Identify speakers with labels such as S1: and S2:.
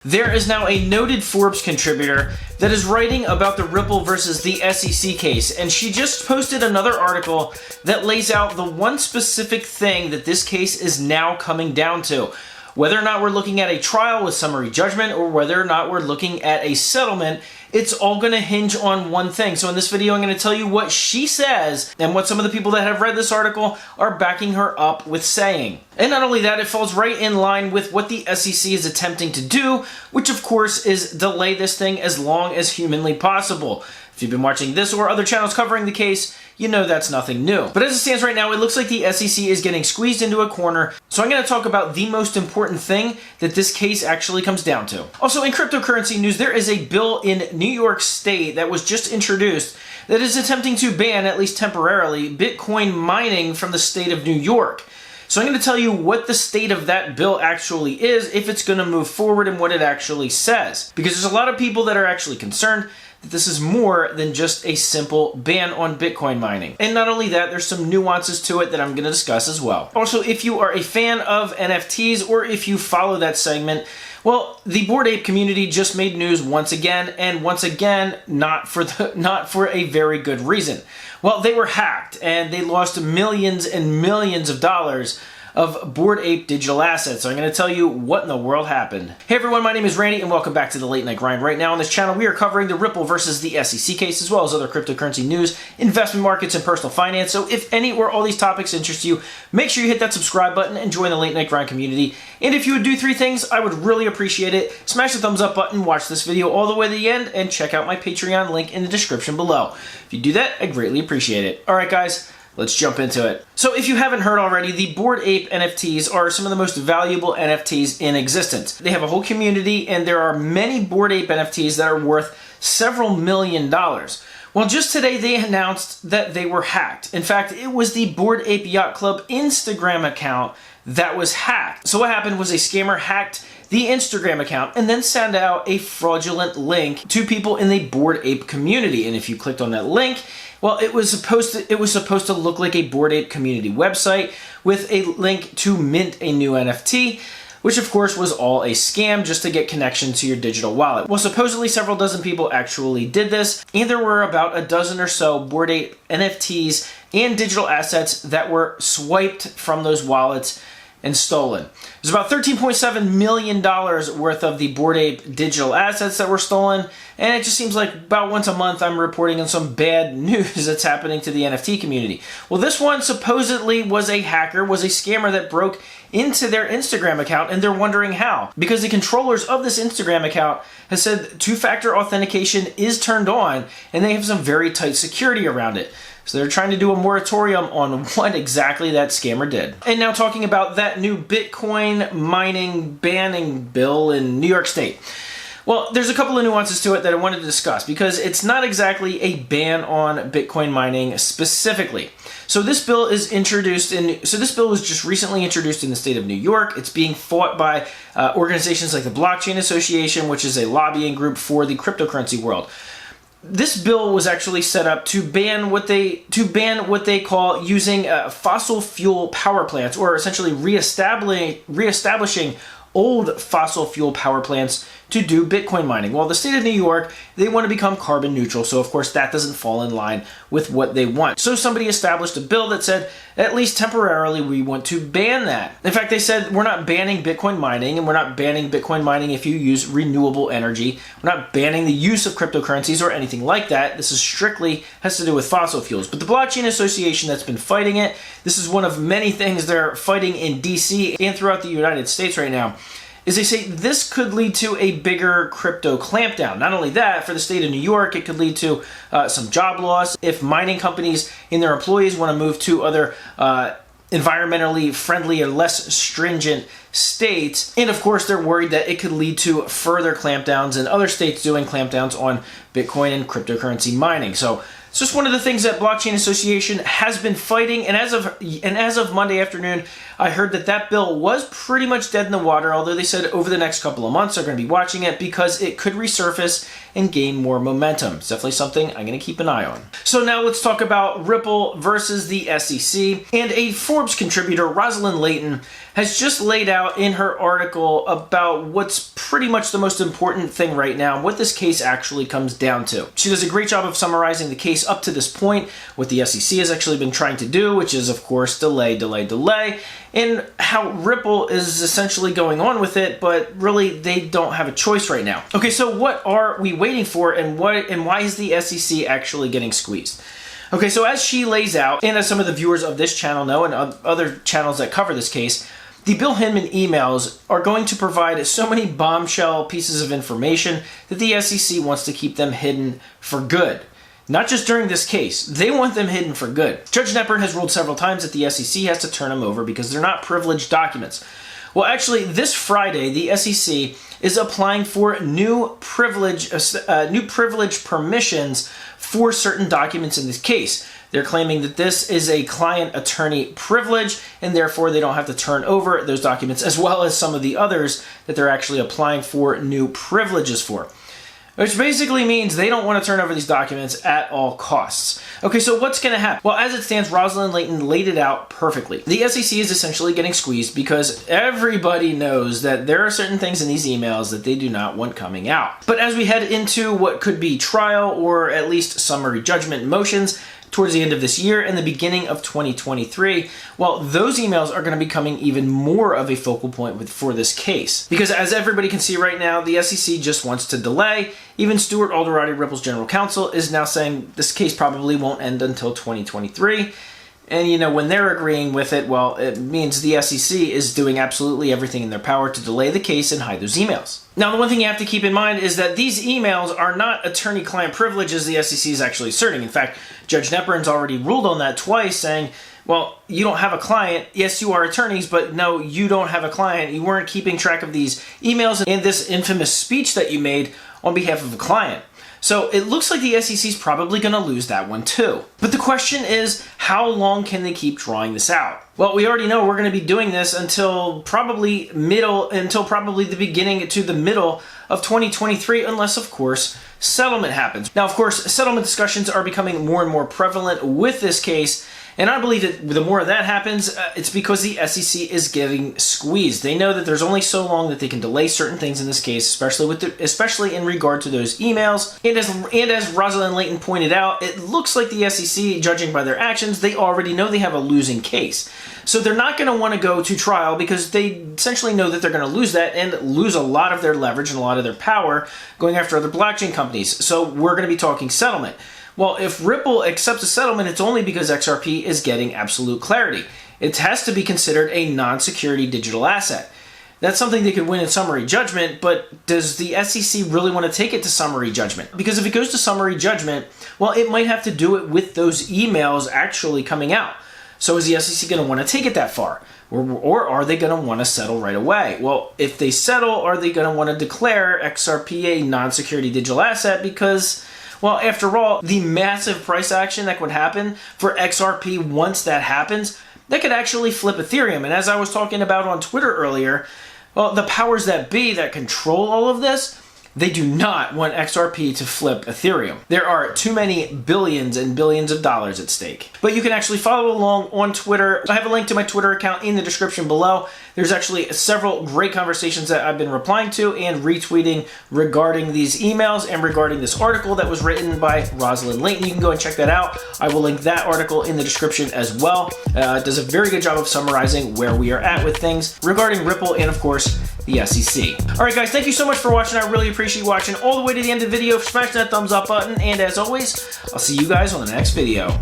S1: There is now a noted Forbes contributor that is writing about the Ripple versus the SEC case, and she just posted another article that lays out the one specific thing that this case is now coming down to. Whether or not we're looking at a trial with summary judgment or whether or not we're looking at a settlement, it's all going to hinge on one thing. So in this video, I'm going to tell you what she says and what some of the people that have read this article are backing her up with saying. And not only that, it falls right in line with what the SEC is attempting to do, which of course is delay this thing as long as humanly possible. If you've been watching this or other channels covering the case, you know that's nothing new. But as it stands right now, it looks like the SEC is getting squeezed into a corner, so I'm going to talk about the most important thing that this case actually comes down to. Also, in cryptocurrency news, there is a bill in New York State that was just introduced that is attempting to ban, at least temporarily, Bitcoin mining from the state of New York. So I'm going to tell you what the state of that bill actually is, if it's going to move forward, and what it actually says. Because there's a lot of people that are actually concerned that this is more than just a simple ban on Bitcoin mining. And not only that, there's some nuances to it that I'm going to discuss as well. Also, if you are a fan of NFTs or if you follow that segment, well, the Bored Ape community just made news once again, and once again, not for a very good reason. Well, they were hacked and they lost millions and millions of dollars of Bored Ape digital assets. So I'm going to tell you what in the world happened. Hey everyone, my name is Randy and welcome back to the Late Night Grind. Right now on this channel, we are covering the Ripple versus the SEC case, as well as other cryptocurrency news, investment markets, and personal finance. So if any or all these topics interest you, make sure you hit that subscribe button and join the Late Night Grind community. And if you would do three things, I would really appreciate it. Smash the thumbs up button, watch this video all the way to the end, and check out my Patreon link in the description below. If you do that, I'd greatly appreciate it. All right, guys. Let's jump into it. So if you haven't heard already, the Bored Ape NFTs are some of the most valuable NFTs in existence. They have a whole community, and there are many Bored Ape NFTs that are worth several $millions. Well, just today they announced that they were hacked. In fact, it was the Bored Ape Yacht Club Instagram account that was hacked. So what happened was a scammer hacked the Instagram account and then sent out a fraudulent link to people in the Bored Ape community. And if you clicked on that link, well, it was supposed to look like a Bored Ape community website with a link to mint a new NFT, which of course was all a scam just to get connection to your digital wallet. Well, supposedly several dozen people actually did this, and there were about a dozen or so Bored Ape NFTs and digital assets that were swiped from those wallets and stolen. There's about $13.7 million worth of the Bored Ape digital assets that were stolen, and it just seems like about once a month I'm reporting on some bad news that's happening to the NFT community. Well, this one supposedly was a hacker, was a scammer that broke into their Instagram account, and they're wondering how. Because the controllers of this Instagram account has said two-factor authentication is turned on, and they have some very tight security around it. So they're trying to do a moratorium on what exactly that scammer did. And now talking about that new Bitcoin mining banning bill in New York State. Well, there's a couple of nuances to it that I wanted to discuss because it's not exactly a ban on Bitcoin mining specifically. So this bill was just recently introduced in the state of New York. It's being fought by organizations like the Blockchain Association, which is a lobbying group for the cryptocurrency world. This bill was actually set up to ban what they call using fossil fuel power plants, or essentially reestablishing old fossil fuel power plants to do Bitcoin mining. Well, the state of New York, they want to become carbon neutral, so of course that doesn't fall in line with what they want. So somebody established a bill that said, at least temporarily, we want to ban that. In fact, they said, we're not banning Bitcoin mining, and we're not banning Bitcoin mining if you use renewable energy. We're not banning the use of cryptocurrencies or anything like that. This is strictly has to do with fossil fuels. But the Blockchain Association that's been fighting it, this is one of many things they're fighting in DC and throughout the United States right now, is they say this could lead to a bigger crypto clampdown. Not only that, for the state of New York, it could lead to some job loss. If mining companies and their employees want to move to other environmentally friendly or less stringent states, and of course they're worried that it could lead to further clampdowns in other states doing clampdowns on Bitcoin and cryptocurrency mining. So It's just one of the things that Blockchain Association has been fighting, and as of Monday afternoon, I heard that bill was pretty much dead in the water, although they said over the next couple of months they're going to be watching it because it could resurface and gain more momentum. It's definitely something I'm going to keep an eye on. So now let's talk about Ripple versus the SEC. And a Forbes contributor, Rosalind Layton, has just laid out in her article about what's pretty much the most important thing right now, what this case actually comes down to. She does a great job of summarizing the case up to this point, what the SEC has actually been trying to do, which is, of course, delay, and how Ripple is essentially going on with it, but really they don't have a choice right now. Okay, so what are we waiting for, and why is the SEC actually getting squeezed? Okay, so as she lays out, and as some of the viewers of this channel know, and other channels that cover this case, the Bill Hinman emails are going to provide so many bombshell pieces of information that the SEC wants to keep them hidden for good. Not just during this case, they want them hidden for good. Judge Knepper has ruled several times that the SEC has to turn them over because they're not privileged documents. Well, actually, this Friday, the SEC is applying for new privilege permissions for certain documents in this case. They're claiming that this is a client-attorney privilege, and therefore they don't have to turn over those documents, as well as some of the others that they're actually applying for new privileges for. Which basically means they don't want to turn over these documents at all costs. Okay, so what's going to happen? Well, as it stands, Rosalind Layton laid it out perfectly. The SEC is essentially getting squeezed because everybody knows that there are certain things in these emails that they do not want coming out. But as we head into what could be trial or at least summary judgment motions towards the end of this year and the beginning of 2023, well, those emails are going to be becoming even more of a focal point for this case. Because as everybody can see right now, the SEC just wants to delay. Even Stuart Alderati, Ripple's general counsel, is now saying this case probably won't end until 2023. And, you know, when they're agreeing with it, well, it means the SEC is doing absolutely everything in their power to delay the case and hide those emails. Now, the one thing you have to keep in mind is that these emails are not attorney-client privileges the SEC is actually asserting. In fact, Judge Knepper has already ruled on that twice, saying, well, you don't have a client. Yes, you are attorneys, but no, you don't have a client. You weren't keeping track of these emails and this infamous speech that you made on behalf of a client. So it looks like the SEC is probably going to lose that one too. But the question is, how long can they keep drawing this out? Well, we already know we're going to be doing this until probably the beginning to the middle of 2023, unless, of course, settlement happens. Now, of course, settlement discussions are becoming more and more prevalent with this case. And I believe that the more that happens, it's because the SEC is getting squeezed. They know that there's only so long that they can delay certain things in this case, especially in regard to those emails. And as Rosalind Layton pointed out, it looks like the SEC, judging by their actions, they already know they have a losing case. So they're not going to want to go to trial because they essentially know that they're going to lose that and lose a lot of their leverage and a lot of their power going after other blockchain companies. So we're going to be talking settlement. Well, if Ripple accepts a settlement, it's only because XRP is getting absolute clarity. It has to be considered a non-security digital asset. That's something they could win in summary judgment, but does the SEC really want to take it to summary judgment? Because if it goes to summary judgment, well, it might have to do it with those emails actually coming out. So is the SEC going to want to take it that far? Or are they going to want to settle right away? Well, if they settle, are they going to want to declare XRP a non-security digital asset? Because, well, after all, the massive price action that would happen for XRP once that happens, that could actually flip Ethereum. And as I was talking about on Twitter earlier, well, the powers that be that control all of this, they do not want XRP to flip Ethereum. There are too many billions and billions of dollars at stake. But you can actually follow along on Twitter. I have a link to my Twitter account in the description below. There's actually several great conversations that I've been replying to and retweeting regarding these emails and regarding this article that was written by Rosalind Layton. You can go and check that out. I will link that article in the description as well. It does a very good job of summarizing where we are at with things regarding Ripple and, of course, the SEC. All right, guys, thank you so much for watching. I really appreciate you watching all the way to the end of the video. Smash that thumbs up button, and as always, I'll see you guys on the next video.